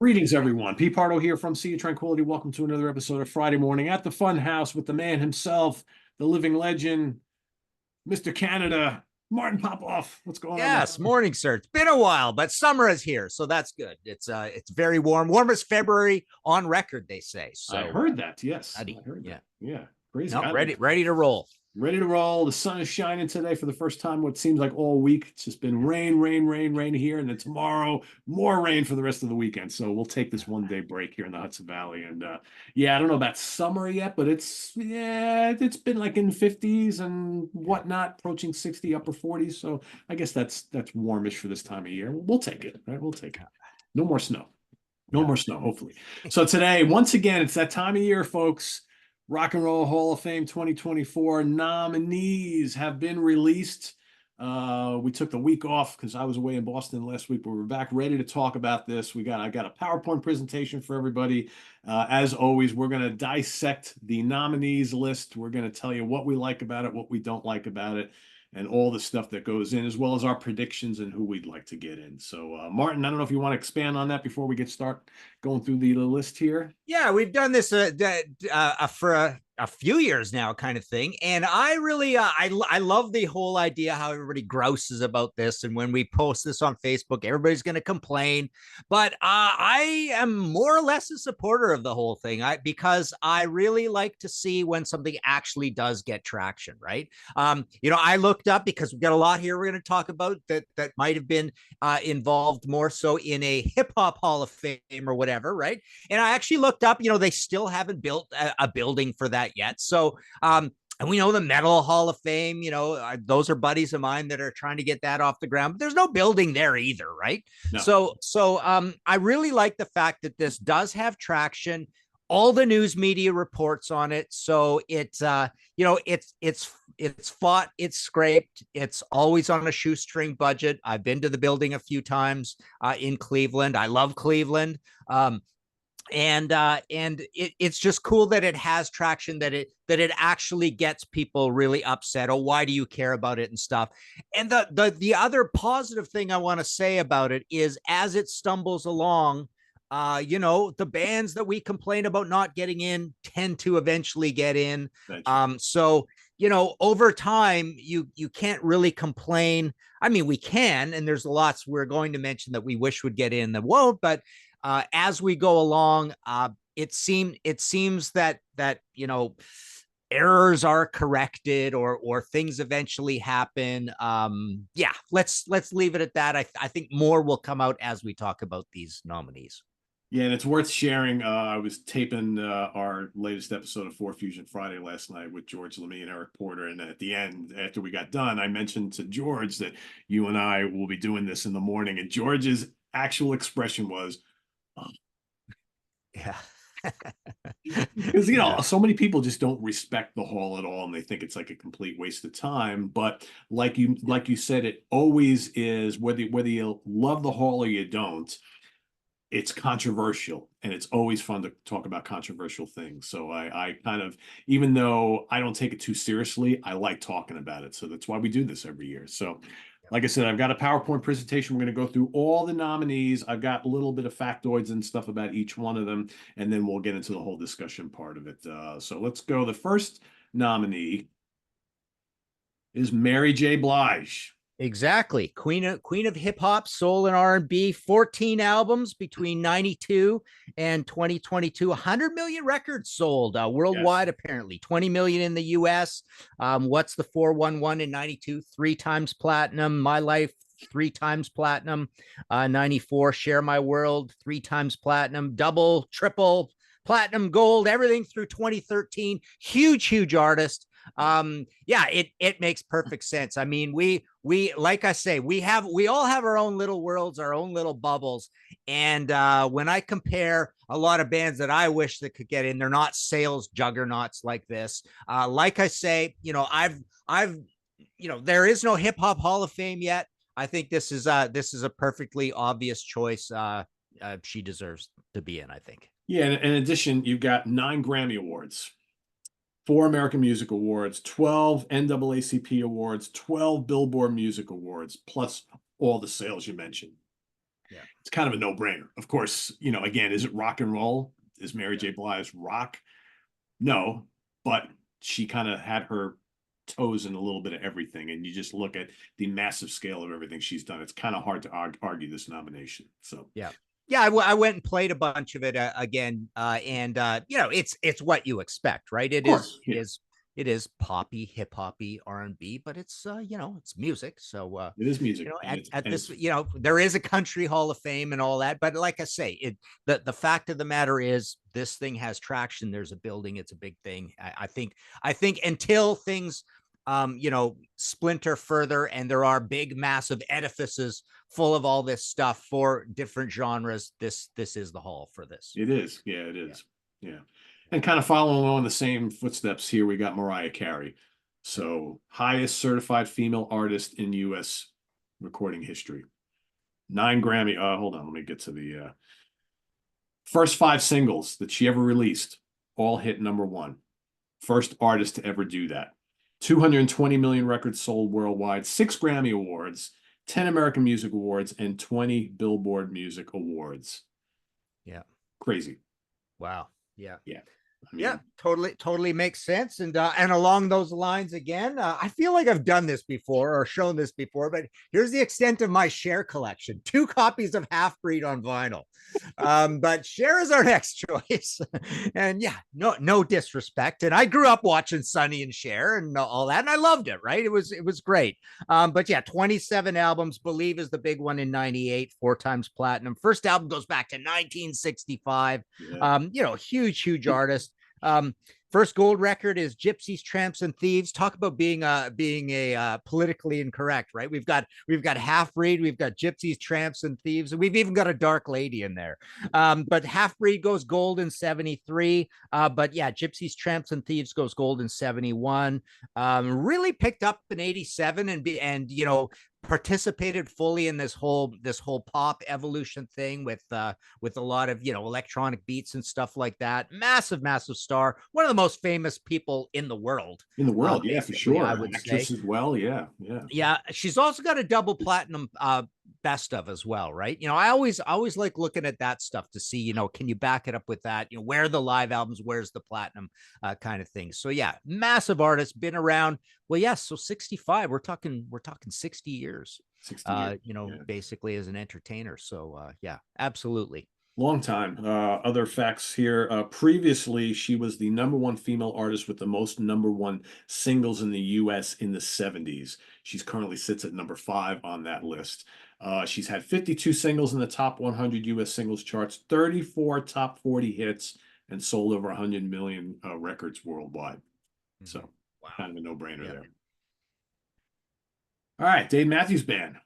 Greetings, everyone. Pete Pardo here from Sea of Tranquility. Welcome to another episode of Friday Morning at the Fun House with the man himself, the living legend, Mr. Canada, Martin Popoff. What's going on, Yes, Martin? morning, sir. It's been a while, but summer is here, so that's good. It's very warm, warmest February on record, they say. I So, heard that. Yes, buddy, I heard yeah, that. Yeah, crazy. no, ready to roll. Ready to roll. The sun is shining today for the first time, what seems like all week. It's just been rain, rain, rain, rain here. And then tomorrow, more rain for the rest of the weekend. So we'll take this 1 day break here in the Hudson Valley. And yeah, I don't know about summer yet, but it's been like in 50s and whatnot, approaching 60, upper 40s. So I guess that's warmish for this time of year. We'll take it, right? We'll take it. No more snow. No Yeah. more snow, hopefully. So today, once again, it's that time of year, folks. Rock and Roll Hall of Fame 2024 nominees have been released. We took the week off because I was away in Boston last week, but we're back ready to talk about this. I got a PowerPoint presentation for everybody. As always, we're going to dissect the nominees list. We're going to tell you what we like about it, what we don't like about it, and all the stuff that goes in, as well as our predictions and who we'd like to get in. So, Martin, I don't know if you want to expand on that before we start going through the list here. Yeah, we've done this for a few years now, kind of thing, and I really I love the whole idea how everybody grouses about this, and when we post this on Facebook, everybody's going to complain. But I am more or less a supporter of the whole thing, because I really like to see when something actually does get traction, right? I looked up because we've got a lot here we're going to talk about that might have been involved more so in a hip hop Hall of Fame or whatever, right? And I actually looked up, they still haven't built a building for that yet. So, and we know the Metal Hall of Fame, those are buddies of mine that are trying to get that off the ground, but there's no building there either, right? No. So I really like the fact that this does have traction. All the news media reports on it. So it's fought, it's scraped, it's always on a shoestring budget. I've been to the building a few times in Cleveland. I love Cleveland. It's just cool that it has traction, that it actually gets people really upset. Oh, why do you care about it and stuff? And the other positive thing I want to say about it is, as it stumbles along, the bands that we complain about not getting in tend to eventually get in. So over time, you can't really complain. I mean, we can, and there's lots we're going to mention that we wish would get in that won't, but as we go along, it seems that errors are corrected or things eventually happen. Yeah, let's leave it at that. I think more will come out as we talk about these nominees. Yeah, and it's worth sharing. I was taping our latest episode of 4 Fusion Friday last night with George Lemmy and Eric Porter. And at the end, after we got done, I mentioned to George that you and I will be doing this in the morning. And George's actual expression was, oh. Yeah. Because so many people just don't respect the hall at all, and they think it's like a complete waste of time. But like you said, it always is, whether you love the hall or you don't. It's controversial, and it's always fun to talk about controversial things. So I kind of, even though I don't take it too seriously, I like talking about it. So that's why we do this every year. So like I said, I've got a PowerPoint presentation. We're going to go through all the nominees. I've got a little bit of factoids and stuff about each one of them, and then we'll get into the whole discussion part of it. So let's go. The first nominee is Mary J. Blige. Exactly. Queen of hip hop, soul, and R&B, 14 albums between 92 and 2022, 100 million records sold worldwide. Yes. Apparently 20 million in the US. What's the 411 in 92? 3 times platinum. My Life, 3 times platinum. 94, Share My World, 3 times platinum. Double, triple, platinum, gold, everything through 2013. Huge artist. Yeah, it makes perfect sense. I mean, we like I say, we all have our own little worlds, our own little bubbles. And when I compare a lot of bands that I wish that could get in, they're not sales juggernauts like this. Like I say, I've there is no hip hop Hall of Fame yet. I think this is a perfectly obvious choice. She deserves to be in, I think. Yeah, and in addition, you've got 9 Grammy Awards, 4 American Music Awards, 12 NAACP Awards, 12 Billboard Music Awards, plus all the sales you mentioned. Yeah. it's kind of a no-brainer. Of course, again, is it rock and roll? Is Mary J. Blige rock? No, but she kind of had her toes in a little bit of everything. And you just look at the massive scale of everything she's done. It's kind of hard to argue this nomination. So, yeah. Yeah, I went and played a bunch of it again, and it's what you expect, right? of course, yeah, It is poppy, hip hoppy, R&B, but it's it's music. So it is music. at this, there is a country hall of fame and all that, but like I say, the fact of the matter is this thing has traction. There's a building, it's a big thing. I think until things splinter further and there are big massive edifices full of all this stuff for different genres, this is the hall for this. It is. Yeah, it is. Yeah. And kind of following along the same footsteps here, we got Mariah Carey. So, highest certified female artist in U.S. recording history. 9 Grammy. Hold on. Let me get to the first 5 singles that she ever released, all hit #1. First artist to ever do that. 220 million records sold worldwide, 6 Grammy Awards, 10 American Music Awards, and 20 Billboard Music Awards. Yeah. Crazy. Wow. Yeah. Yeah. Yeah, totally makes sense. And along those lines again, I feel like I've done this before or shown this before, but here's the extent of my Cher collection: 2 copies of Half Breed on vinyl. But Cher is our next choice. And yeah, no disrespect. And I grew up watching Sonny and Cher and all that, and I loved it, right? It was great. But yeah, 27 albums. Believe is the big one in 98, 4 times platinum. First album goes back to 1965. Yeah. Huge artist. First gold record is Gypsies, Tramps, and Thieves. Talk about being a politically incorrect, right? We've got Half Breed, we've got Gypsies, Tramps, and Thieves, and we've even got a Dark Lady in there. But Half Breed goes gold in 73. But yeah, Gypsies, Tramps, and Thieves goes gold in 71. Really picked up in 87 and participated fully in this whole pop evolution thing with a lot of electronic beats and stuff like that. Massive star, one of the most famous people in the world. Yeah, for sure. I would Actress say as well. Yeah. she's also got a double platinum best of as well, right? I always like looking at that stuff to see, can you back it up with that? Where are the live albums, where's the platinum kind of thing. So yeah, massive artist, been around. Well, yes, so 65. We're talking 60 years. 60 years. Basically as an entertainer. So yeah, absolutely. Long time. Other facts here. Previously, she was the #1 female artist with the most #1 singles in the U.S. in the 70s. She's currently sits at #5 on that list. She's had 52 singles in the top 100 U.S. singles charts, 34 top 40 hits, and sold over 100 million records worldwide. So, wow. Kind of a no-brainer there. All right, Dave Matthews Band.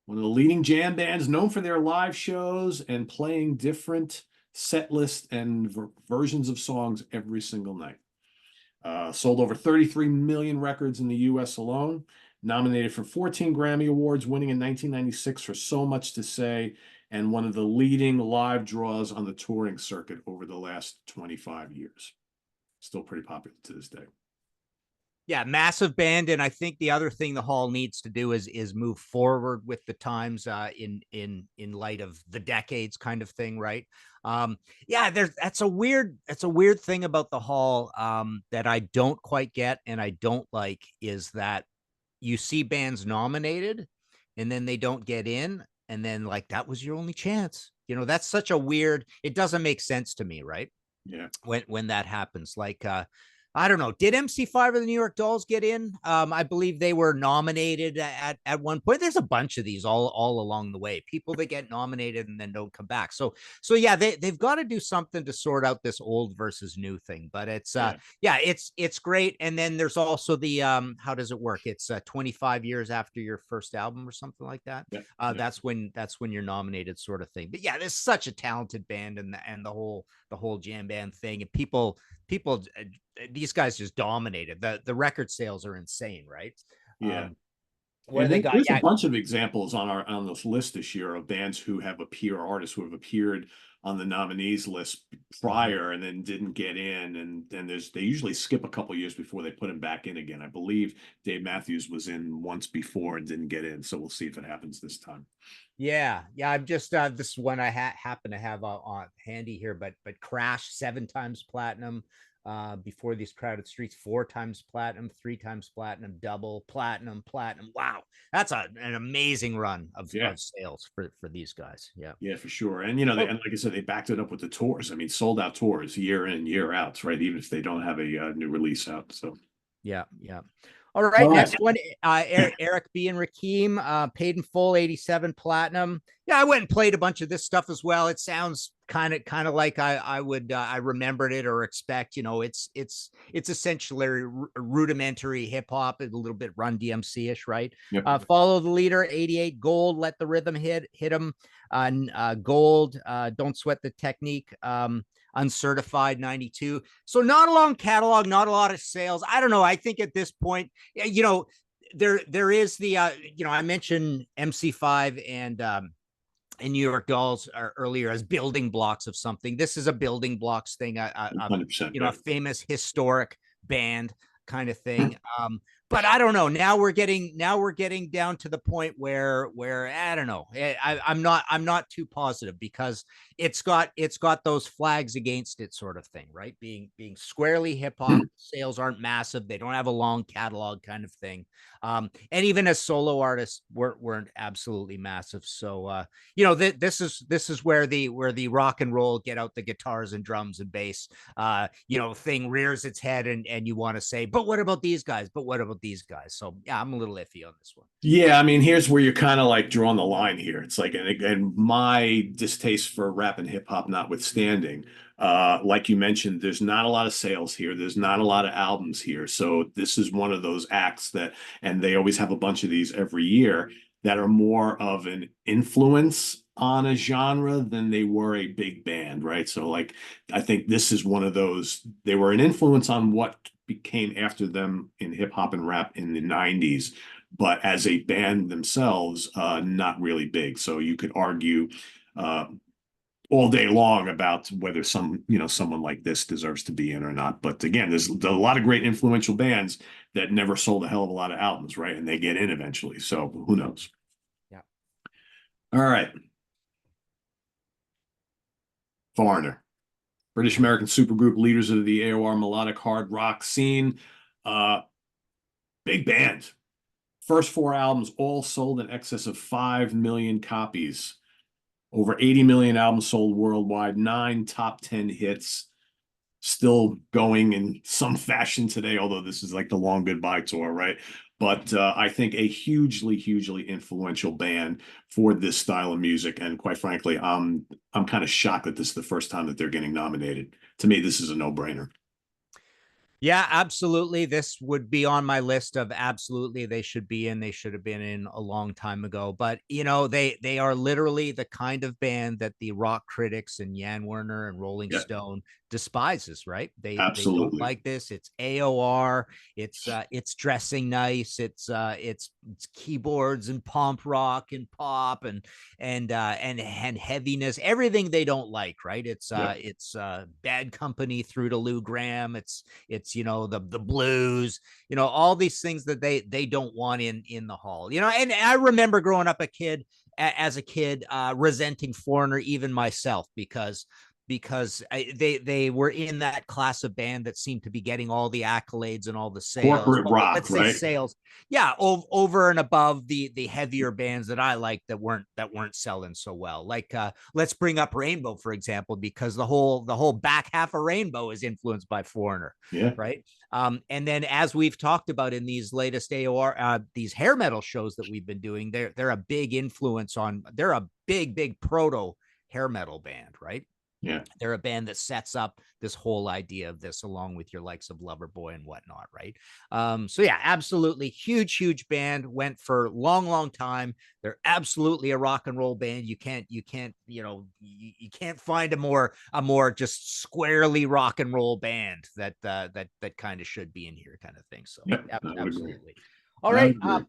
One of the leading jam bands known for their live shows and playing different set lists and versions of songs every single night. Sold over 33 million records in the U.S. alone. Nominated for 14 Grammy Awards, winning in 1996 for So Much to Say, and one of the leading live draws on the touring circuit over the last 25 years. Still pretty popular to this day. Yeah, massive band, and I think the other thing the hall needs to do is move forward with the times in light of the decades kind of thing, right? Yeah, that's a weird thing about the hall that I don't quite get and I don't like, is that you see bands nominated and then they don't get in, and then like that was your only chance. That's such a weird, it doesn't make sense to me, right? Yeah. When that happens, like I don't know. Did MC5 or the New York Dolls get in? I believe they were nominated at one point. There's a bunch of these all along the way. People that get nominated and then don't come back. So yeah, they've got to do something to sort out this old versus new thing. But it's it's great. And then there's also the how does it work? It's 25 years after your first album or something like that. Yeah. That's when you're nominated, sort of thing. But yeah, there's such a talented band, and the whole jam band thing, and people these guys just dominated. The record sales are insane, right? Yeah. What do And they got? there's a Yeah. bunch of examples on this list this year of bands who have appeared, artists who have appeared on the nominees list Mhm. prior and then didn't get in, and then they usually skip a couple years before they put him back in again. I believe Dave Matthews was in once before and didn't get in, so we'll see if it happens this time. Yeah, yeah. I'm just this one I happen to have on handy here, but Crash 7 times platinum. Before these crowded streets, 4 times platinum, 3 times platinum, double platinum, platinum. Wow, that's an amazing run Yeah. of sales for these guys. Yeah. Yeah, for sure. And Oh, and like I said, they backed it up with the tours. I mean, sold out tours year in, year out, right? Even if they don't have a new release out. So, yeah, yeah. All all right, right. next one, Eric B and Rakim, paid in full, 87 platinum. Yeah, I went and played a bunch of this stuff as well. It sounds kind of like I would I remembered it or expect. You know, it's essentially rudimentary hip hop, a little bit Run DMC ish, right? Yep. Follow the leader, 88 gold. Let the rhythm hit him. Gold. Don't sweat the technique. Uncertified 92. So not a long catalog, not a lot of sales. I don't know. I think at this point, you know, there is the you know, I mentioned MC5 and New York Dolls earlier as building blocks of something. This is a building blocks thing. 100%. You know, Yeah. a famous historic band kind of thing. But I don't know. Now we're getting down to the point where I don't know. I'm not too positive because it's got those flags against it sort of thing, right? Being squarely hip hop, sales aren't massive. They don't have a long catalog kind of thing. And even as solo artists weren't absolutely massive. So you know, this is where the rock and roll, get out the guitars and drums and bass you know, thing rears its head, and you want to say, but what about these guys? But what about these guys? So yeah, I'm a little iffy on this one. Yeah, I mean, here's where you're kind of like drawing the line here. It's like, and my distaste for rap and hip hop notwithstanding, like you mentioned, there's not a lot of sales here. There's not a lot of albums here. So this is one of those acts that, and they always have a bunch of these every year that are more of an influence on a genre than they were a big band, right? So like, I think this is one of those, they were an influence on what became after them in hip hop and rap in the 90s, but as a band themselves, not really big. So you could argue uh, all day long about whether someone like this deserves to be in or not. But again, there's a lot of great influential bands that never sold a hell of a lot of albums, right? And they get in eventually. So who knows? Yeah. All right. Foreigner. British American supergroup, leaders of the AOR melodic hard rock scene. Uh, Big band. First four albums all sold in excess of 5 million copies. Over 80 million albums sold worldwide, 9 top 10 hits, still going in some fashion today, although this is like the long goodbye tour, right? But I think a hugely, hugely influential band for this style of music. And quite frankly, I'm kind of shocked that this is the first time that they're getting nominated. To me, this is a no-brainer. Yeah, absolutely. This would be on my list of absolutely they should be in. They should have been in a long time ago. But you know, they are literally the kind of band that the rock critics and Jan Werner and Rolling Yeah, Stone despises, right? They don't absolutely. like this. It's AOR, it's dressing nice, it's keyboards and pomp rock and pop and heaviness, everything they don't like, right? Yeah, It's Bad Company through to Lou Gramm. It's you know, the blues, you know, all these things that they don't want in the hall, you know. And I remember growing up as a kid, resenting Foreigner, even myself, because they were in that class of band that seemed to be getting all the accolades and all the sales. corporate Well, rock, let's say right? sales, yeah, over and above the heavier bands that I liked that weren't selling so well. Like let's bring up Rainbow, for example, because the whole back half of Rainbow is influenced by Foreigner, Yeah, right? And then, as we've talked about in these latest AOR, these hair metal shows that we've been doing, they're a big influence on. They're a big proto hair metal band, right? yeah. They're a band that sets up this whole idea of this, along with your likes of Loverboy and whatnot, right? So yeah, absolutely huge band. Went for long time. They're absolutely a rock and roll band. You can't you know, you can't find a more just squarely rock and roll band that kind of should be in here, kind of thing. So Yep, I would agree. absolutely. All I right. would agree.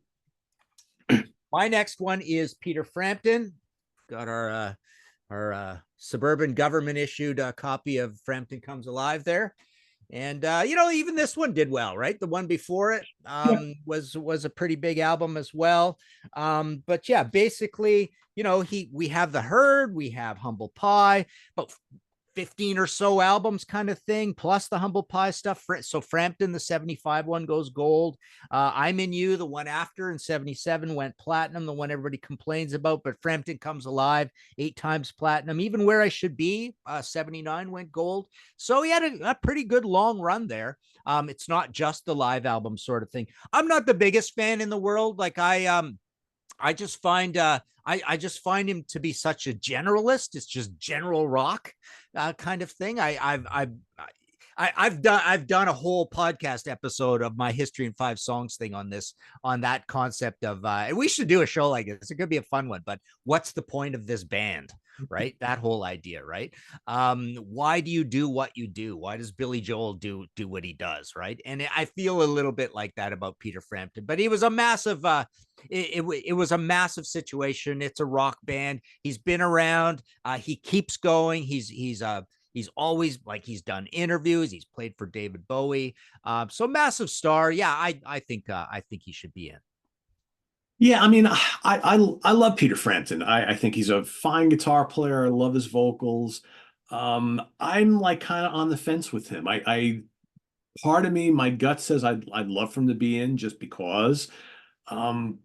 My next one is Peter Frampton. Got our suburban government issued copy of Frampton Comes Alive there. And even this one did well, right? The one before it was a pretty big album as well. But yeah, basically, we have The Herd, we have Humble Pie, but 15 or so albums kind of thing, plus the Humble Pie stuff. So Frampton, the 75 one, goes gold. I'm in You, the one after in 77, went platinum, the one everybody complains about, but Frampton Comes Alive, 8 times platinum. Even Where I Should Be, 79, went gold. So he had a pretty good long run there. It's not just the live album sort of thing. I'm not the biggest fan in the world. Like I just find I just find him to be such a generalist. It's just general rock kind of thing. I've done a whole podcast episode of my History in 5 Songs thing on that concept of and we should do a show like this. It could be a fun one, but what's the point of this band? Right? That whole idea, right? Why do you do what you do? Why does Billy Joel do what he does, right? And I feel a little bit like that about Peter Frampton, but he was a massive it was a massive situation. It's a rock band. He's been around. He keeps going. He's always, like, he's done interviews. He's played for David Bowie. So massive star. Yeah, I think he should be in. Yeah, I mean, I love Peter Frampton. I think he's a fine guitar player. I love his vocals. I'm like kind of on the fence with him. I part of me, my gut says I'd love for him to be in just because. Um,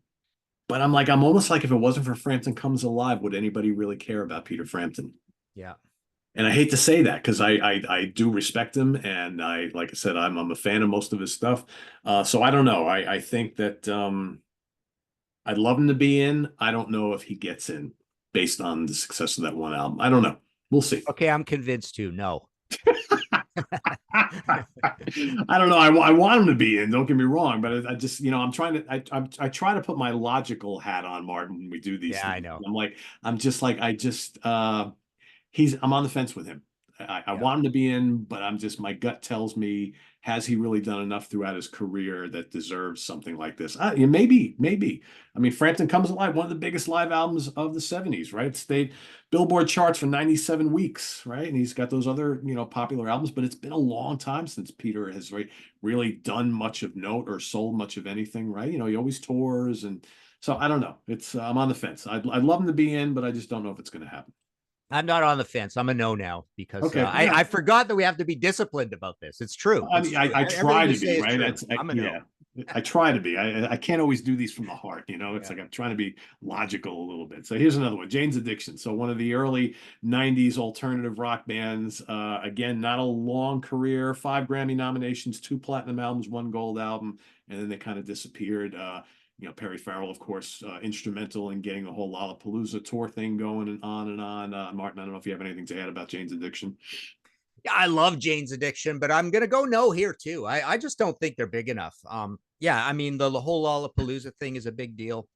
but I'm almost like, if it wasn't for Frampton Comes Alive, would anybody really care about Peter Frampton? Yeah. And I hate to say that because I do respect him, and like I said, I'm a fan of most of his stuff. So I don't know. I think that I'd love him to be in. I don't know if he gets in based on the success of that one album. I don't know. We'll see. Okay, I'm convinced too. No. I don't know. I want him to be in. Don't get me wrong, but I just, I'm trying to. I try to put my logical hat on, Martin, when we do these Yeah, I things. know. I'm just like, I'm on the fence with him. I Yeah. want him to be in, but my gut tells me, has he really done enough throughout his career that deserves something like this? Yeah, maybe. I mean, Frampton Comes Alive, one of the biggest live albums of the 70s, right? It stayed Billboard charts for 97 weeks, right? And he's got those other, popular albums, but it's been a long time since Peter has really done much of note or sold much of anything, right? He always tours. And so I don't know. I'm on the fence. I'd love him to be in, but I just don't know if it's going to happen. I'm not on the fence. I'm a no now because Okay. Yeah. I forgot that we have to be disciplined about this. It's true. I mean, I try to be, right? I'm a no. I try to be. I can't always do these from the heart, It's like I'm trying to be logical a little bit. So here's another one, Jane's Addiction. So one of the early '90s alternative rock bands. Again, not a long career. 5 Grammy nominations, 2 platinum albums, 1 gold album, and then they kind of disappeared. Perry Farrell, of course, instrumental in getting the whole Lollapalooza tour thing going and on and on. Martin, I don't know if you have anything to add about Jane's Addiction. Yeah, I love Jane's Addiction, but I'm gonna go no here too. I just don't think they're big enough. Yeah, I mean the whole Lollapalooza thing is a big deal.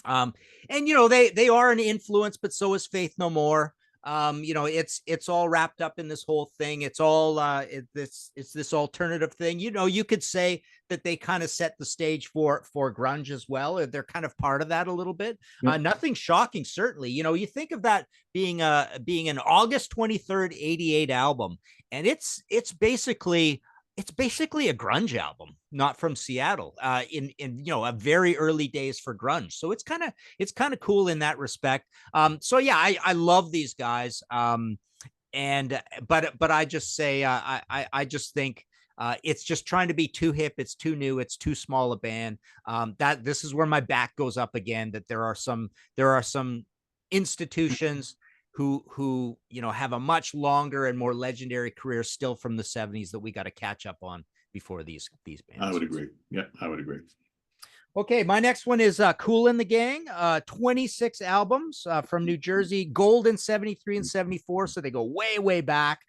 And they are an influence, but so is Faith No More. It's all wrapped up in this whole thing. It's all it's this alternative thing. You could say that they kind of set the stage for grunge as well. They're kind of part of that a little bit. Yep. Nothing shocking, certainly. You think of that being an August 23rd, 88 album, and it's basically a grunge album, not from Seattle, in a very early days for grunge. So it's kind of cool in that respect. So yeah, I love these guys. But I just say I just think it's just trying to be too hip. It's too new. It's too small a band. That this is where my back goes up again. That there are some institutions who have a much longer and more legendary career still from the 70s that we got to catch up on before these bands. I would agree. Yeah, I would agree. Okay, my next one is Kool and the Gang, 26 albums from New Jersey, gold in 73 and 74, so they go way, way back.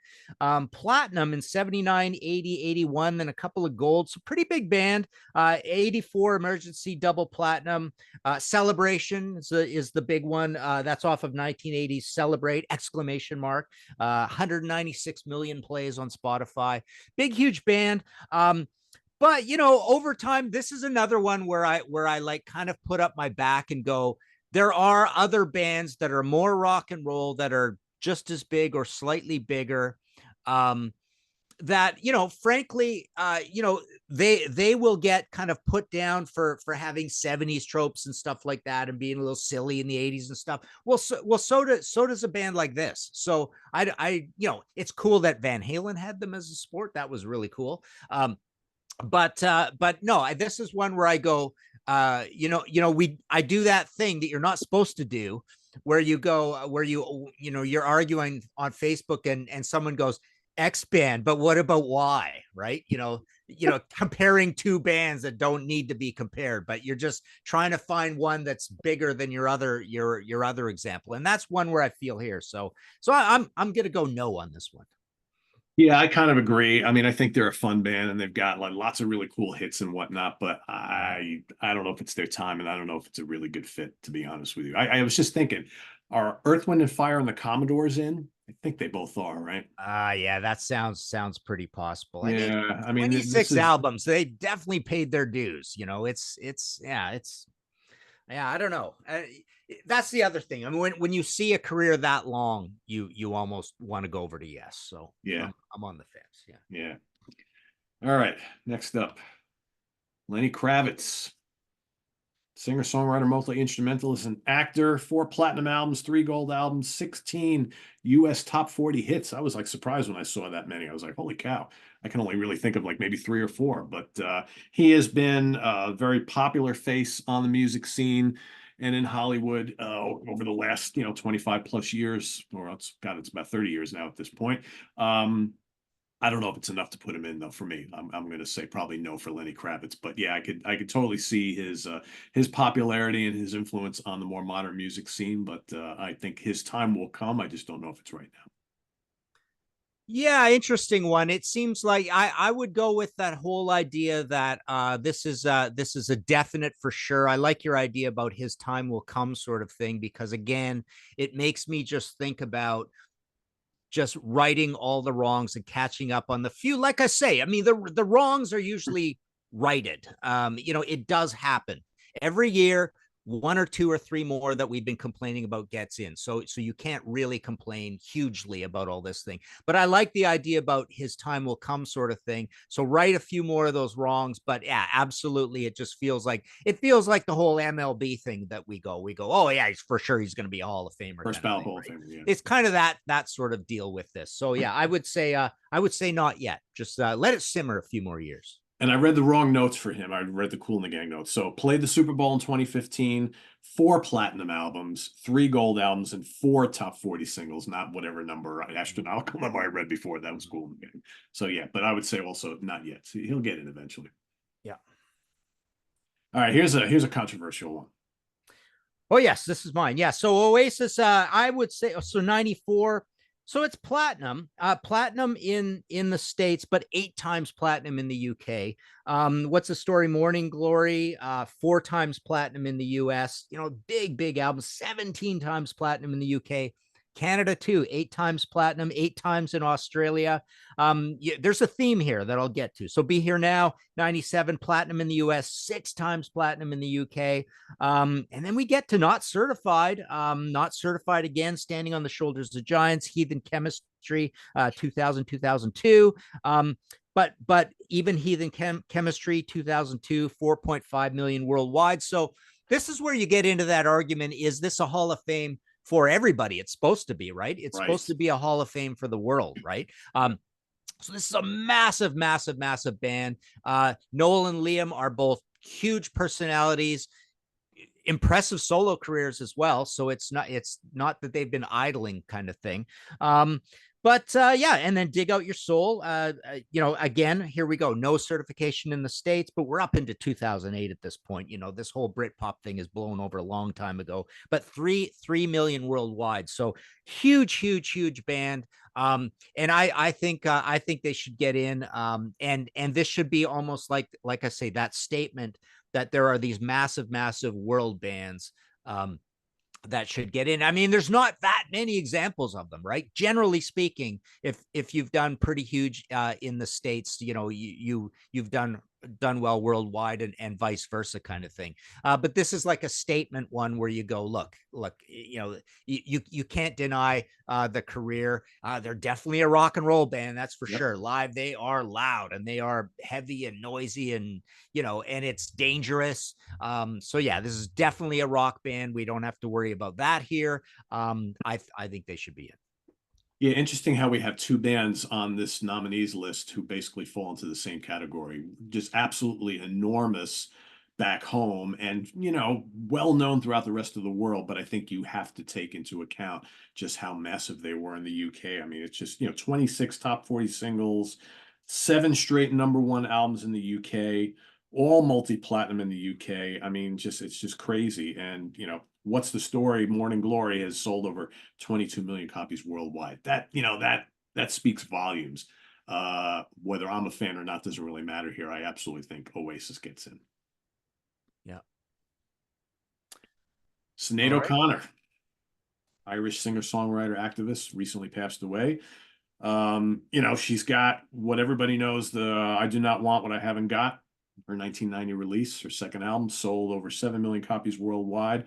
Platinum in 79, 80, 81, then a couple of golds, so pretty big band. 84 Emergency double platinum. Celebration is the big one. That's off of 1980's Celebrate, ! 196 million plays on Spotify. Big, huge band. But you know, over time, this is another one where I like kind of put up my back and go, there are other bands that are more rock and roll that are just as big or slightly bigger. Um, that, you know, frankly, you know, they will get kind of put down for having 70s tropes and stuff like that and being a little silly in the 80s and stuff. So does a band like this. So you know, it's cool that Van Halen had them as a sport. That was really cool. But no, this is one where I go, I do that thing that you're not supposed to do, where you go, where you know, you're arguing on Facebook and someone goes X band, but what about Y, right? Comparing two bands that don't need to be compared, but you're just trying to find one that's bigger than your other example, and that's one where I feel here. So I'm gonna go no on this one. Yeah, I kind of agree. I mean, I think they're a fun band and they've got like lots of really cool hits and whatnot, but I don't know if it's their time and I don't know if it's a really good fit, to be honest with you. I was just thinking, are Earth, Wind and Fire and the Commodores in? I think they both are, right? Yeah, that sounds pretty possible. I mean, Yeah, I mean, this 26 is albums, they definitely paid their dues. You know, yeah, I don't know. That's the other thing. I mean, when you see a career that long, you almost want to go over to yes. So yeah, I'm on the fence. Yeah. yeah. All right, next up, Lenny Kravitz. Singer, songwriter, multi-instrumentalist, and actor. 4 platinum albums, 3 gold albums, 16 US top 40 hits. I was like surprised when I saw that many. I was like, holy cow. I can only really think of like maybe 3 or 4. But he has been a very popular face on the music scene and in Hollywood over the last 25 plus years, or it's about 30 years now at this point. I don't know if it's enough to put him in though. For me, I'm going to say probably no for Lenny Kravitz. But yeah, I could totally see his popularity and his influence on the more modern music scene. But I think his time will come. I just don't know if it's right now. Yeah, interesting one. It seems like I would go with that whole idea that this is a definite for sure. I like your idea about his time will come sort of thing, because again, it makes me just think about just righting all the wrongs and catching up on the few. Like I say, I mean, the wrongs are usually righted. It does happen every year. 1 or 2 or 3 more that we've been complaining about gets in. So you can't really complain hugely about all this thing. But I like the idea about his time will come sort of thing. So right a few more of those wrongs. But yeah, absolutely. It feels like the whole MLB thing that we go, oh yeah, for sure he's going to be a Hall of Famer. First kind of ballot thing, Hall of right? Famer. Yeah. It's kind of that sort of deal with this. So yeah, I would say not yet. Just let it simmer a few more years. And I read the wrong notes for him. I read the Kool and the Gang notes. So played the Super Bowl in 2015, 4 platinum albums, 3 gold albums, and 4 top 40 singles, not whatever number astronomical number I read before. That was Kool and the Gang. So yeah, but I would say also not yet. So he'll get it eventually. Yeah. All right, here's a controversial one. Oh yes, this is mine. Yeah. So Oasis, I would say so 94. So it's platinum, platinum in the States, but 8 times platinum in the UK. What's the story? Morning Glory, 4 times platinum in the US. Big album, 17 times platinum in the UK. Canada too, 8 times platinum, 8 times in Australia. There's a theme here that I'll get to. So Be Here Now, 97 platinum in the US, 6 times platinum in the UK. And then we get to Not Certified, Not Certified again, Standing on the Shoulders of Giants, Heathen Chemistry, 2000, 2002. But even Heathen Chemistry, 2002, 4.5 million worldwide. So this is where you get into that argument. Is this a Hall of Fame for everybody? It's supposed to be, right? It's supposed to be a Hall of Fame for the world, right? So this is a massive band. Noel and Liam are both huge personalities, impressive solo careers as well. So it's not that they've been idling kind of thing. But yeah, and then Dig Out Your Soul. Again, here we go. No certification in the States, but we're up into 2008 at this point. This whole Britpop thing is blown over a long time ago, but 3 million worldwide. So huge band. And I think they should get in. And this should be almost like I say, that statement that there are these massive world bands that should get in. I mean, there's not that many examples of them, right? Generally speaking, if you've done pretty huge in the States, you've done done well worldwide, and vice versa kind of thing. But this is like a statement one where you go, look, you can't deny the career. They're definitely a rock and roll band, that's for Yep. sure. Live, they are loud and they are heavy and noisy, and and it's dangerous. So yeah, this is definitely a rock band. We don't have to worry about that here. I think they should be in. Yeah, interesting how we have two bands on this nominees list who basically fall into the same category. Just absolutely enormous back home and, well known throughout the rest of the world. But I think you have to take into account just how massive they were in the UK. I mean, it's just, 26 top 40 singles, seven straight number one albums in the UK, all multi-platinum in the UK. I mean, it's just crazy. And, what's the story? Morning Glory has sold over 22 million copies worldwide. That speaks volumes. Whether I'm a fan or not doesn't really matter here. I absolutely think Oasis gets in. Yeah. Sinead All right. O'Connor, Irish singer-songwriter activist, recently passed away. She's got what everybody knows, the I Do Not Want What I Haven't Got, her 1990 release. Her second album sold over 7 million copies worldwide.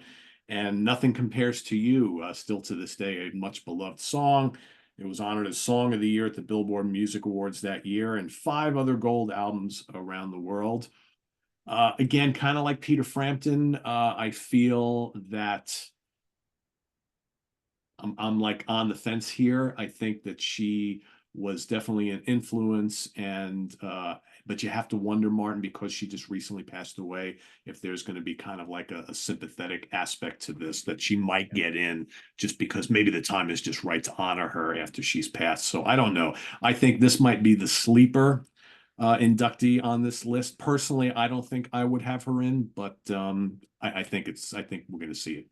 And Nothing Compares to You, still to this day, a much beloved song. It was honored as Song of the Year at the Billboard Music Awards that year, and 5 other gold albums around the world. Again, kind of like Peter Frampton, I feel that I'm like on the fence here. I think that she was definitely an influence, and but you have to wonder, Martin, because she just recently passed away, if there's going to be kind of like a sympathetic aspect to this, that she might get in just because maybe the time is just right to honor her after she's passed. So I don't know. I think this might be the sleeper inductee on this list. Personally, I don't think I would have her in, but I think we're going to see it.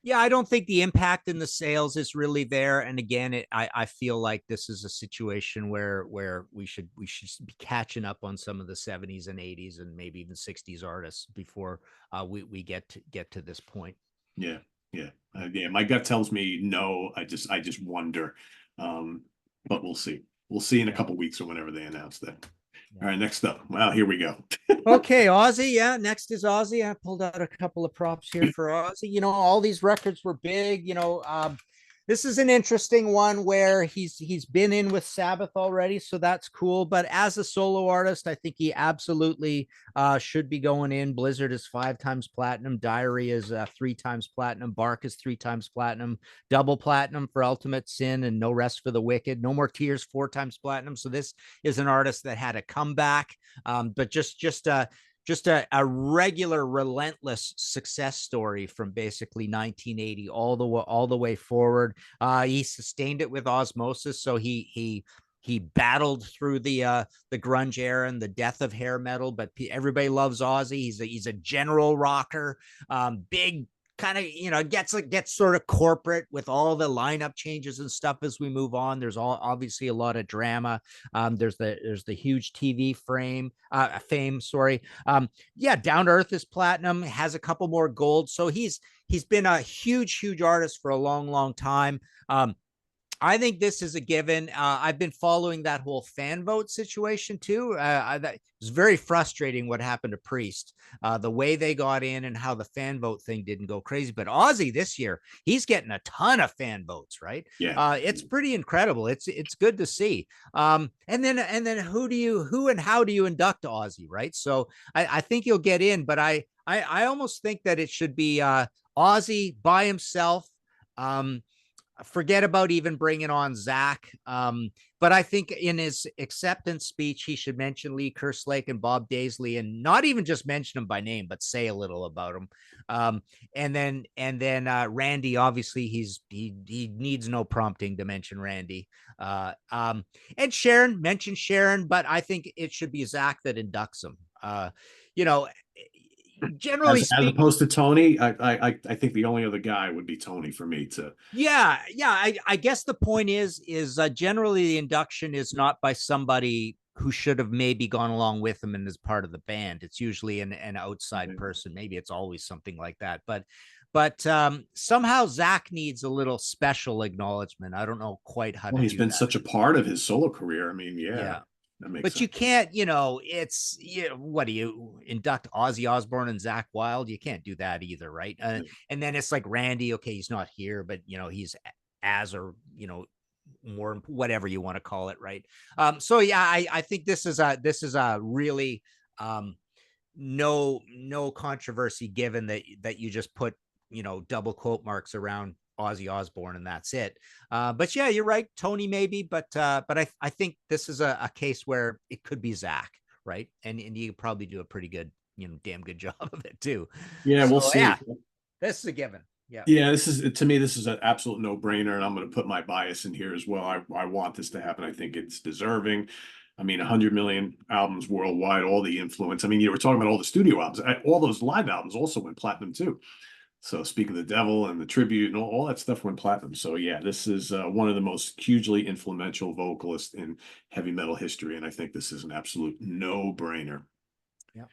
Yeah, I don't think the impact in the sales is really there. And again, I feel like this is a situation where we should be catching up on some of the 70s and 80s and maybe even 60s artists before we get to this point. Yeah, yeah, yeah. My gut tells me no. I just wonder, um, but we'll see. We'll see in a Yeah. couple weeks or whenever they announce that. Yeah. All right, next up. Well, here we go. Okay, Ozzy. Yeah, next is Ozzy. I pulled out a couple of props here for Ozzy. All these records were big. This is an interesting one where he's been in with Sabbath already, so that's cool. But as a solo artist, I think he absolutely should be going in. Blizzard is 5 times platinum. Diary is 3 times platinum. Bark is 3 times platinum. Double platinum for Ultimate Sin and No Rest for the Wicked. No More Tears, 4 times platinum. So this is an artist that had a comeback, but just a regular relentless success story from basically 1980 all the way forward. He sustained it with osmosis, so he battled through the grunge era and the death of hair metal, but everybody loves Ozzy. He's a general rocker, big, kind of, gets sort of corporate with all the lineup changes and stuff as we move on. There's obviously a lot of drama. There's the huge TV fame, sorry. Yeah, Down to Earth is platinum, has a couple more gold. So he's been a huge artist for a long time. I think this is a given. I've been following that whole fan vote situation too. That was very frustrating what happened to Priest, the way they got in and how the fan vote thing didn't go crazy. But Ozzy this year, he's getting a ton of fan votes, right? Yeah. It's pretty incredible. It's good to see. And then who and how do you induct Ozzy, right? So I think he'll get in, but I almost think that it should be Ozzy by himself. Forget about even bringing on Zach. But I think in his acceptance speech, he should mention Lee Kerslake and Bob Daisley, and not even just mention them by name, but say a little about them. And then Randy, obviously he needs no prompting to mention Randy. And Sharon, mention Sharon, but I think it should be Zach that inducts him. You know, generally As speaking. opposed to Tony, I think the only other guy would be Tony for me to. Yeah. I guess the point is generally the induction is not by somebody who should have maybe gone along with him and as part of the band. It's usually an outside person. Maybe it's always something like that. But somehow Zach needs a little special acknowledgement. I don't know quite how Well, to he's do been that. such a part of his solo career. I mean, yeah. Yeah. That makes But sense. you can't, it's, what do you induct Ozzy Osbourne and Zach Wild? You can't do that either, right? And then it's like Randy, okay, he's not here, but he's as, or more, whatever you want to call it, right? So yeah, I think this is a really no controversy, given that you just put double quote marks around Ozzy Osbourne and that's it. But yeah, you're right, Tony maybe, but I think this is a case where it could be Zach, right? And you could probably do a pretty good, damn good job of it too. Yeah, we'll So see. yeah, this is a given. Yeah. Yeah, this is, to me, this is an absolute no-brainer, and I'm going to put my bias in here as well. I want this to happen. I think it's deserving. I mean, 100 million albums worldwide, all the influence. I mean, you were talking about all the studio albums. All those live albums also went platinum too. So Speak of the Devil and the tribute and all that stuff went platinum. So yeah, this is one of the most hugely influential vocalists in heavy metal history, and I think this is an absolute no-brainer. Yeah.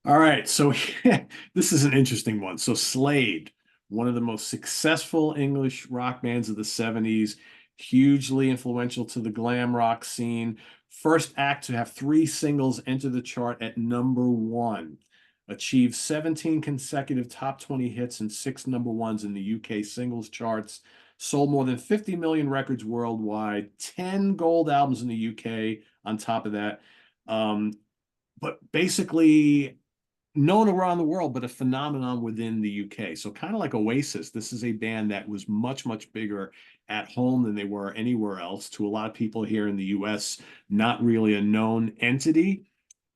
All right, so this is an interesting one. So Slade, one of the most successful English rock bands of the 70s, hugely influential to the glam rock scene. First act to have 3 singles enter the chart at #1. Achieved 17 consecutive top 20 hits and 6 #1s in the UK singles charts. Sold more than 50 million records worldwide, 10 gold albums in the UK on top of that. But basically known around the world, but a phenomenon within the UK. So kind of like Oasis, this is a band that was much, much bigger at home than they were anywhere else. To a lot of people here in the US, not really a known entity.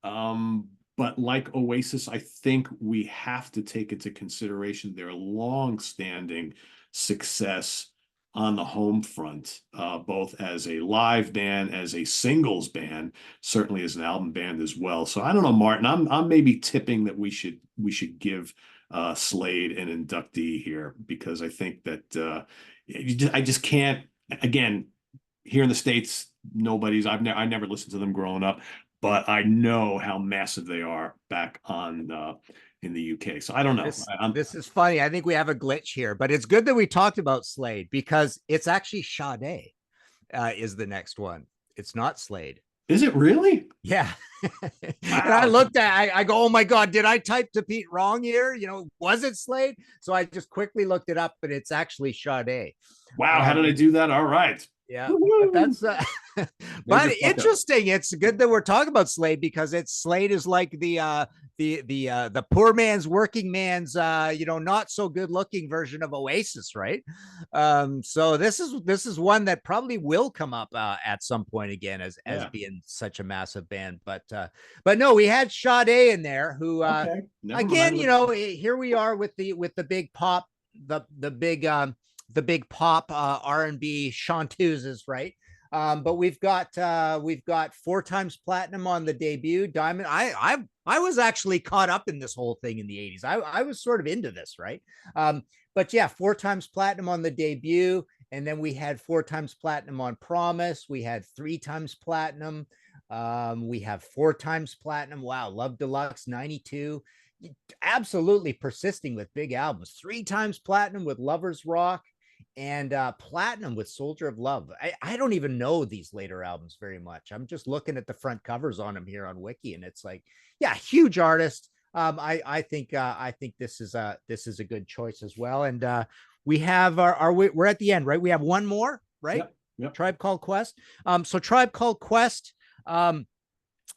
But like Oasis, I think we have to take into consideration their long-standing success on the home front, both as a live band, as a singles band, certainly as an album band as well. So I don't know, Martin. I'm maybe tipping that we should give Slade an inductee here, because I think that I just can't. Again, here in the States, I never listened to them growing up, but I know how massive they are back on in the UK. So I don't know. This is funny. I think we have a glitch here, but it's good that we talked about Slade, because it's actually Sade is the next one. It's not Slade. Is it really? Yeah. Wow. And I looked at, I go, oh my God, did I type to Pete wrong here? Was it Slade? So I just quickly looked it up, but it's actually Sade. Wow. How did I do that? All right. Yeah, but that's but interesting. It's good that we're talking about Slade, because Slade is like the poor man's, working man's, not so good looking version of Oasis, right? So this is one that probably will come up at some point again as being such a massive band. But no, we had Sade in there, who okay. again, here we are with the big pop, the big pop R&B chanteuses, right? But we've got 4 times platinum on the debut, diamond. I was actually caught up in this whole thing in the 80s. I was sort of into this, right? But yeah, 4 times platinum on the debut, and then we had 4 times platinum on Promise. We had 3 times platinum. We have 4 times platinum. Wow, Love Deluxe 92. Absolutely persisting with big albums. 3 times platinum with Lovers Rock, and platinum with Soldier of Love. I don't even know these later albums very much. I'm just looking at the front covers on them here on Wiki, and it's like, yeah, huge artist. I think this is a good choice as well. And we have we're at the end, right? We have one more, right? Yep. Tribe Called Quest. So Tribe Called Quest.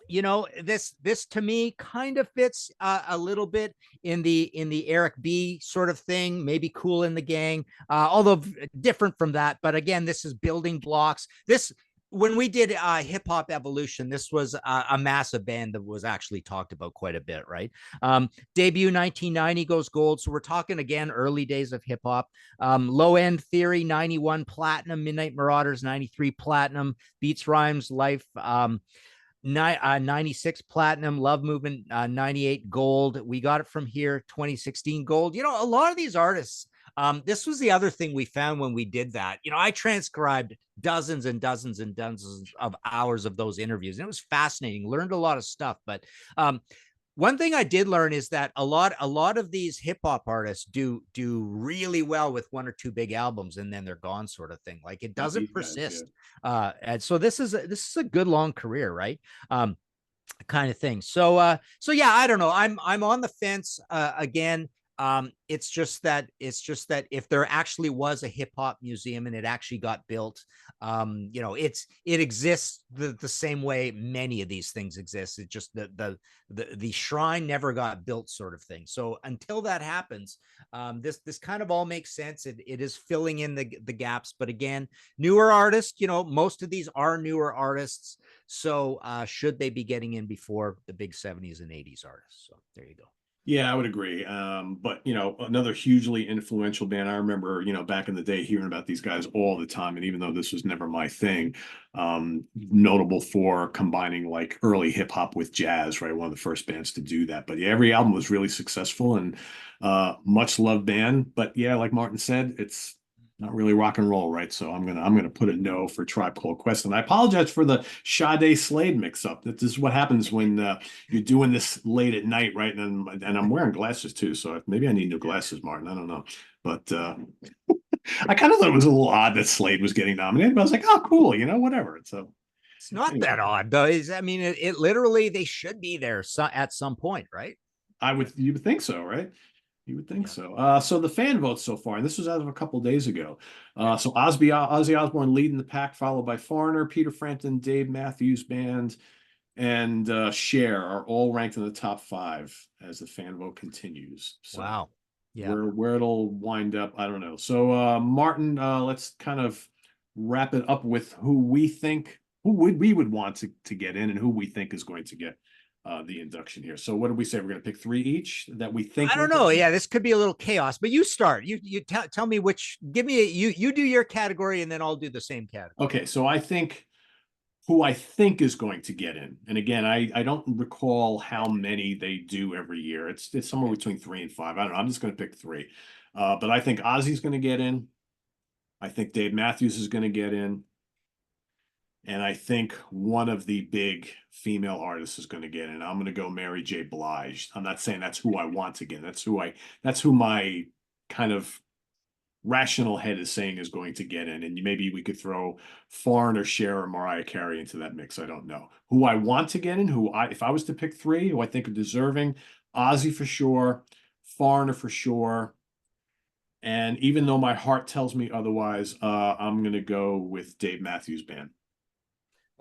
This to me kind of fits a little bit in the Eric B sort of thing, maybe Cool in the Gang, although different from that. But again, this is building blocks. When we did Hip Hop Evolution, this was a massive band that was actually talked about quite a bit, right? Debut 1990 goes gold. So we're talking again, early days of hip hop. Low End Theory, 91 platinum. Midnight Marauders, 93 platinum. Beats, Rhymes, Life, 96 platinum. Love Movement, 98 gold. We got it from here, 2016 gold. A lot of these artists, this was the other thing we found when we did that. I transcribed dozens and dozens and dozens of hours of those interviews, and it was fascinating. Learned a lot of stuff. But One thing I did learn is that a lot of these hip hop artists do really well with one or two big albums and then they're gone, sort of thing. Like it Not doesn't these guys, yeah. persist. And so this is a good long career, right? Kind of thing. So yeah, I don't know. I'm on the fence again. It's just that if there actually was a hip hop museum and it actually got built, it exists the same way many of these things exist. It just the shrine never got built, sort of thing. So until that happens, this kind of all makes sense. It is filling in the gaps, but again, newer artists, most of these are newer artists. So should they be getting in before the big 70s and 80s artists? So there you go. Yeah, I would agree. But another hugely influential band. I remember, back in the day hearing about these guys all the time. And even though this was never my thing, notable for combining like early hip hop with jazz, right? One of the first bands to do that. But yeah, every album was really successful and much loved band. But yeah, like Martin said, it's not really rock and roll, right? So I'm gonna put a no for Tribe Called Quest. And I apologize for the Sade Slade mix up. This is what happens when you're doing this late at night, right? And I'm wearing glasses too, so maybe I need new glasses, Martin. I don't know, but I kind of thought it was a little odd that Slade was getting nominated, but I was like, oh, cool, whatever. So It's not anyway, that odd, though. I mean, it literally, they should be there at some point, right? you would think so, right? You would think Yeah. so. So the fan votes so far, and this was as of a couple days ago. So Ozzy Osbourne leading the pack, followed by Foreigner, Peter Frampton, Dave Matthews Band, and Cher are all ranked in the top 5 as the fan vote continues. So Wow. Yeah. where it'll wind up, I don't know. So Martin, let's kind of wrap it up with who we would want to get in and who we think is going to get the induction here. So what did we say? We're going to pick 3 each that we think I don't know. Yeah, this could be a little chaos, but you start. You tell me which. Give me you do your category, and then I'll do the same category. Okay, so I think who I think is going to get in. And again, I don't recall how many they do every year. It's somewhere between 3 and 5. I don't know. I'm just going to pick 3. But I think Ozzy's going to get in. I think Dave Matthews is going to get in. And I think one of the big female artists is going to get in. I'm going to go Mary J. Blige. I'm not saying that's who I want to get. That's who my kind of rational head is saying is going to get in. And maybe we could throw Foreigner, Cher, or Mariah Carey into that mix. I don't know. Who I want to get in, if I was to pick 3, who I think are deserving, Ozzy for sure, Foreigner for sure. And even though my heart tells me otherwise, I'm going to go with Dave Matthews Band.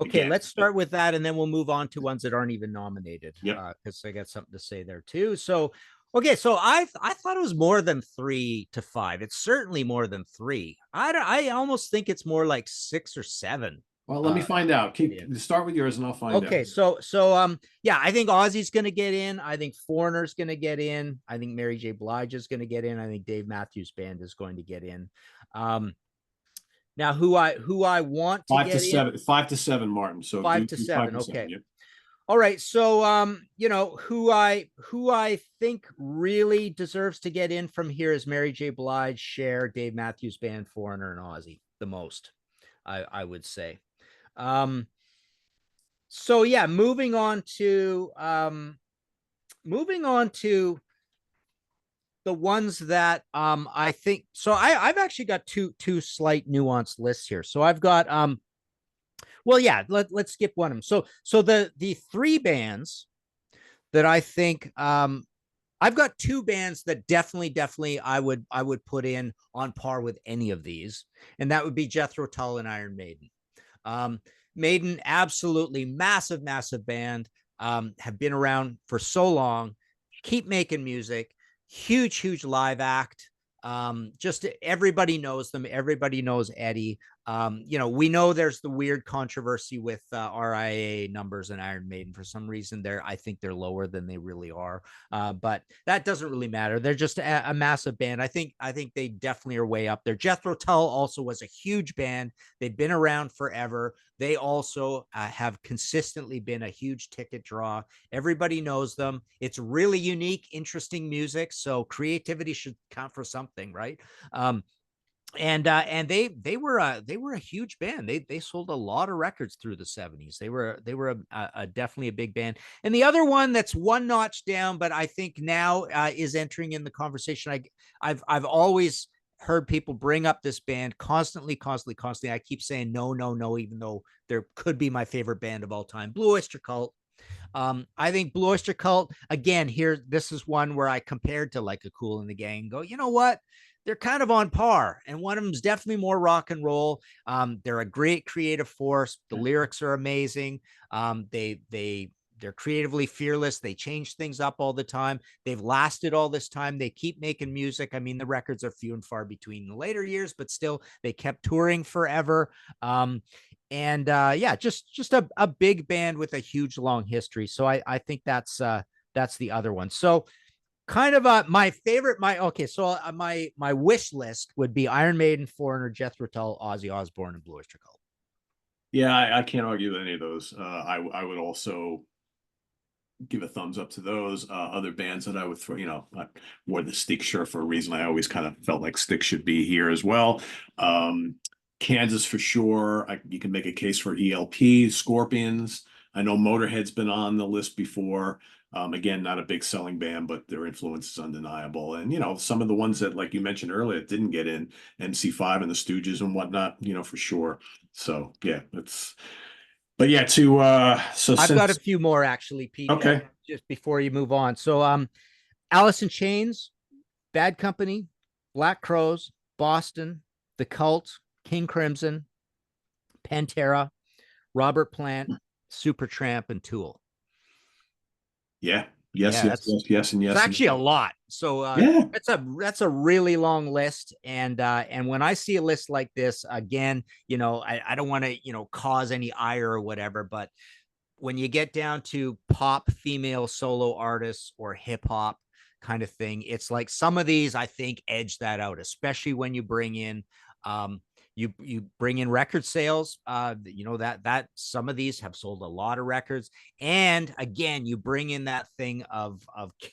Okay, Again, let's start with that, and then we'll move on to ones that aren't even nominated. Yep. Because I got something to say there too. So, okay, so I thought it was more than 3 to 5. It's certainly more than 3. I almost think it's more like 6 or 7. Well, let me find out. Start with yours, and I'll find out. Okay, so yeah, I think Ozzy's going to get in. I think Foreigner's going to get in. I think Mary J. Blige is going to get in. I think Dave Matthews Band is going to get in. Now, who I want to 5 get to 7, in, 5 to 7, Martin. So 5 to 7. 5 to 7, Okay. yep. All right. So who I think really deserves to get in from here is Mary J. Blige, Cher, Dave Matthews Band, Foreigner, and Ozzy the most, I would say. So yeah, moving on to the ones that I think, so I've actually got two slight nuanced lists here. So I've got well, yeah, let's skip one of them. So the 3 bands that I think I've got 2 bands that definitely I would put in on par with any of these, and that would be Jethro Tull and Iron Maiden. Maiden, absolutely massive band, have been around for so long, keep making music, huge live act. Just everybody knows them. Everybody knows Eddie. We know there's the weird controversy with RIA numbers and Iron Maiden. For some reason, I think they're lower than they really are. But that doesn't really matter. They're just a massive band. I think they definitely are way up there. Jethro Tull also was a huge band. They've been around forever. They also have consistently been a huge ticket draw. Everybody knows them. It's really unique, interesting music. So creativity should count for something, right? and they were a huge band. They sold a lot of records through the 70s. They were definitely a big band. And the other one that's one notch down, but I think now is entering in the conversation. I've always heard people bring up this band constantly, constantly, constantly. I keep saying no, no, no, even though there could be my favorite band of all time, Blue Oyster Cult. I think Blue Oyster Cult, again, here, this is one where I compared to like a Kool and the Gang and go, you know what? They're kind of on par. And one of them is definitely more rock and roll. They're a great creative force. The lyrics are amazing. They're creatively fearless. They change things up all the time. They've lasted all this time. They keep making music. I mean, the records are few and far between in the later years, but still they kept touring forever. And yeah, just a big band with a huge long history. So I think that's the other one. So kind of my favorite, my wish list would be Iron Maiden, Foreigner, Jethro Tull, Ozzy Osbourne, and Blue Oyster Cult. Yeah, I can't argue with any of those. I would also give a thumbs up to those. Other bands that I would throw, I wore the Stick shirt for a reason. I always kind of felt like Stick should be here as well. Kansas for sure. You can make a case for ELP, Scorpions. I know Motorhead's been on the list before. Again, not a big selling band, but their influence is undeniable. And, some of the ones that, like you mentioned earlier, didn't get in, MC5 and the Stooges and whatnot, for sure. So, yeah, but yeah, I've got a few more actually, Pete. Okay. Just before you move on. So, Alice in Chains, Bad Company, Black Crowes, Boston, The Cult, King Crimson, Pantera, Robert Plant, Supertramp, and Tool. Yeah. Yes, Yeah, yes, yes, yes, and yes. It's actually a lot. So yeah, that's a really long list. And when I see a list like this, again, I don't want to, cause any ire or whatever, but when you get down to pop female solo artists or hip hop kind of thing, it's like some of these I think edge that out, especially when you bring in you bring in record sales. That some of these have sold a lot of records, and again, you bring in that thing of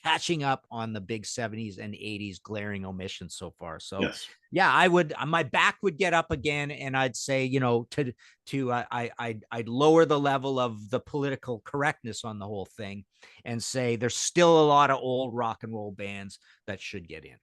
catching up on the big 70s and 80s glaring omissions so far. So yes. yeah, I would, my back would get up again, and I'd say, I'd lower the level of the political correctness on the whole thing and say there's still a lot of old rock and roll bands that should get in.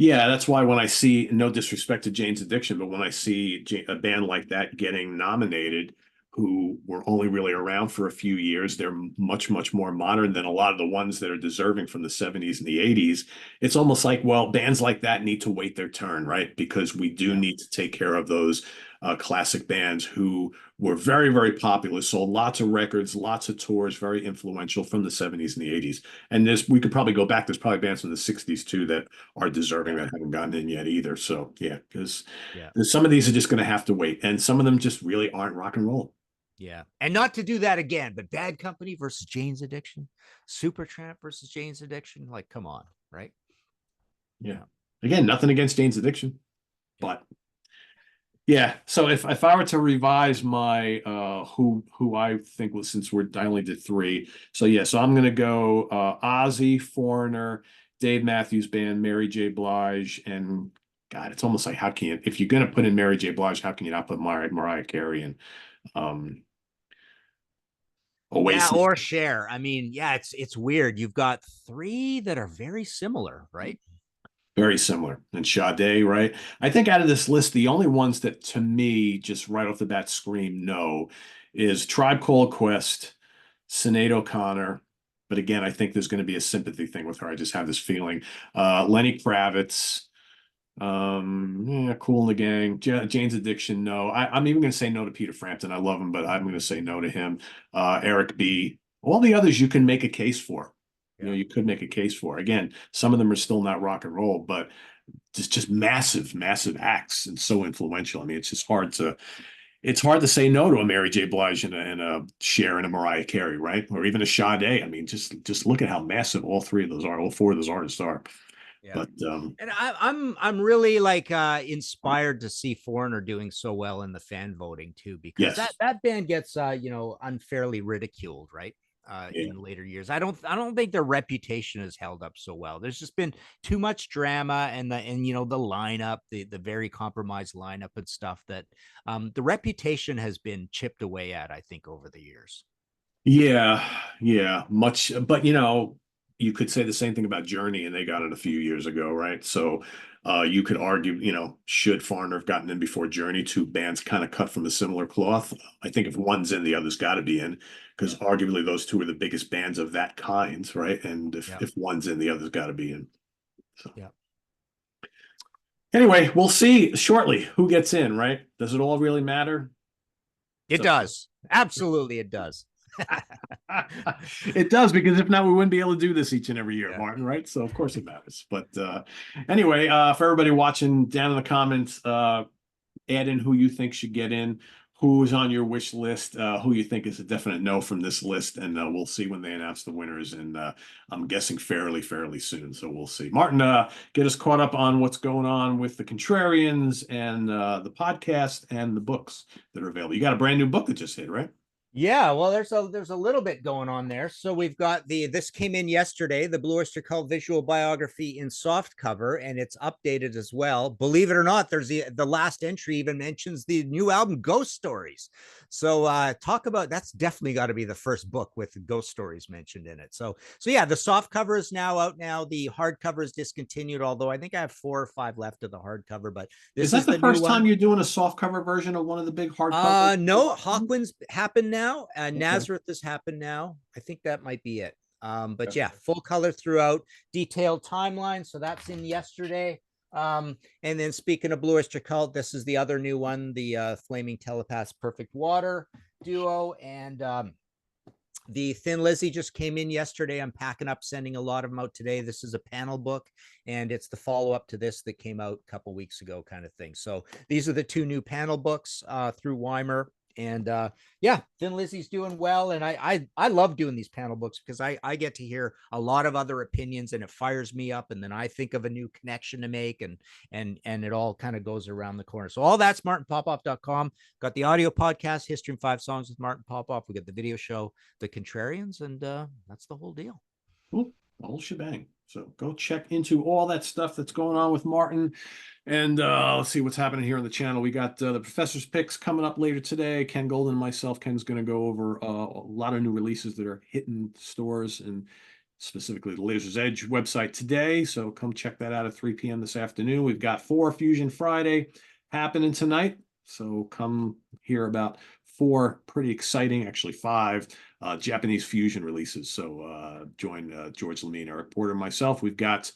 Yeah, that's why when I see, no disrespect to Jane's Addiction, but when I see a band like that getting nominated, who were only really around for a few years, they're much, much more modern than a lot of the ones that are deserving from the 70s and the 80s. It's almost like, well, bands like that need to wait their turn, right? Because we do need to take care of those classic bands who were very, very popular, sold lots of records, lots of tours, very influential from the 70s and the 80s. And we could probably go back. There's probably bands from the 60s too that are deserving that haven't gotten in yet either. So yeah, because some of these are just going to have to wait, and some of them just really aren't rock and roll. Yeah. And not to do that again, but Bad Company versus Jane's Addiction, Supertramp versus Jane's Addiction. Like, come on, right? Yeah. Again, nothing against Jane's Addiction, but yeah. So if I were to revise my who I think was, since I only did three. So yeah, so I'm gonna go Ozzy, Foreigner, Dave Matthews Band, Mary J. Blige, and God, it's almost like, how can you, if you're gonna put in Mary J. Blige, how can you not put Mariah Carey and um Oasis? Yeah, or Cher. I mean, yeah, it's weird. You've got three that are very similar, right? Very similar. And Sade, right? I think out of this list, the only ones that to me just right off the bat scream no is Tribe Called Quest, Sinead O'Connor. But again, I think there's going to be a sympathy thing with her. I just have this feeling. Lenny Kravitz, yeah, Kool and the Gang, Jane's Addiction, no. I'm even going to say no to Peter Frampton. I love him, but I'm going to say no to him. Eric B. All the others you can make a case for. You could make a case for. Again, some of them are still not rock and roll, but just massive, massive acts and so influential. I mean, it's hard to say no to a Mary J. Blige and a Cher and a Mariah Carey, right? Or even a Sade. I mean, just look at how massive all four of those artists are. Yeah. But and I'm really like inspired to see Foreigner doing so well in the fan voting too, because yes. that band gets unfairly ridiculed, right? in later years. I don't think their reputation has held up so well. There's just been too much drama, and the lineup, the very compromised lineup and stuff, that the reputation has been chipped away at, I think, over the years. Yeah, much. But you could say the same thing about Journey, and they got it a few years ago, right? So you could argue, should Foreigner have gotten in before Journey? Two bands kind of cut from a similar cloth. I think if one's in, the other's got to be in, because arguably those two are the biggest bands of that kind, right? And if one's in, the other's got to be in. So yeah. Anyway, we'll see shortly who gets in, right? Does it all really matter? It does. Absolutely, it does. It does, because if not, we wouldn't be able to do this each and every year, Martin, right? So of course it matters. But anyway, for everybody watching, down in the comments, add in who you think should get in, who's on your wish list, who you think is a definite no from this list, and we'll see when they announce the winners. And I'm guessing fairly soon, so we'll see. Martin, get us caught up on what's going on with the Contrarians and the podcast and the books that are available. You got a brand new book that just hit, right? Yeah, well, there's a little bit going on there. So we've got this came in yesterday, the Blue Oyster Cult visual biography in soft cover, and it's updated as well. Believe it or not, there's the last entry even mentions the new album Ghost Stories. So talk about, that's definitely got to be the first book with Ghost Stories mentioned in it. So yeah, the soft cover is now out now. The hardcover is discontinued, although I think I have 4 or 5 left of the hardcover. But this is that the first time one. you're doing a soft cover version of one of the big hardcovers? No, Hawkwind's happened now. Okay. Nazareth has happened now. I think that might be it. But yeah, full color throughout, detailed timeline. So that's in yesterday. And then speaking of Blue Oyster Cult, this is the other new one, the Flaming Telepaths Perfect Water duo. And the Thin Lizzy just came in yesterday. I'm packing up, sending a lot of them out today. This is a panel book, and it's the follow-up to this that came out a couple weeks ago, kind of thing. So these are the 2 new panel books through Weimer. And yeah, Thin Lizzy's doing well. And I love doing these panel books, because I get to hear a lot of other opinions, and it fires me up. And then I think of a new connection to make, and it all kind of goes around the corner. So all that's martinpopoff.com. Got the audio podcast, History in 5 Songs with Martin Popoff. We got the video show, The Contrarians, and that's the whole deal. Cool. The whole shebang. So go check into all that stuff that's going on with Martin. And let's see what's happening here on the channel. We got the Professor's Picks coming up later today. Ken Golden and myself. Ken's going to go over a lot of new releases that are hitting stores, and specifically the Laser's Edge website today. So come check that out at 3 p.m. this afternoon. We've got 4 Fusion Friday happening tonight. So come hear about 4 pretty exciting, actually 5 Japanese fusion releases. So join George Lamine, Eric Porter, and myself. We've got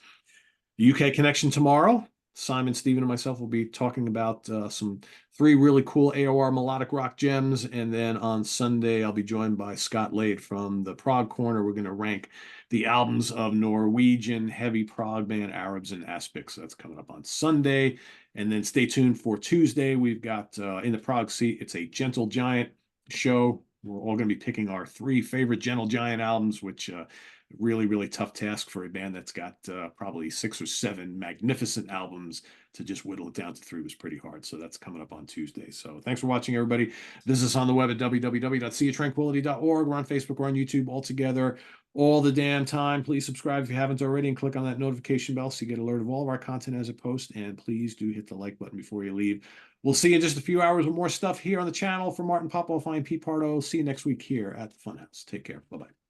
the UK Connection tomorrow. Simon, Stephen, and myself will be talking about some 3 really cool AOR melodic rock gems. And then on Sunday, I'll be joined by Scott Slade from the Prog Corner. We're going to rank the albums of Norwegian heavy prog band Arabs and Aspics. So that's coming up on Sunday. And then stay tuned for Tuesday. We've got in the Prog Seat, it's a Gentle Giant show. We're all going to be picking our 3 favorite Gentle Giant albums, which really tough task for a band that's got probably 6 or 7 magnificent albums. To just whittle it down to 3 was pretty hard. So that's coming up on Tuesday. So thanks for watching, everybody. Visit us on the web at www.seatranquility.org. We're on Facebook, we're on YouTube, all together all the damn time. Please subscribe if you haven't already, and click on that notification bell so you get alert of all of our content as it posts. And please do hit the like button before you leave. We'll see you in just a few hours with more stuff here on the channel. For Martin Popoff, I'm Pete Pardo. See you next week here at the Funhouse. Take care. Bye-bye.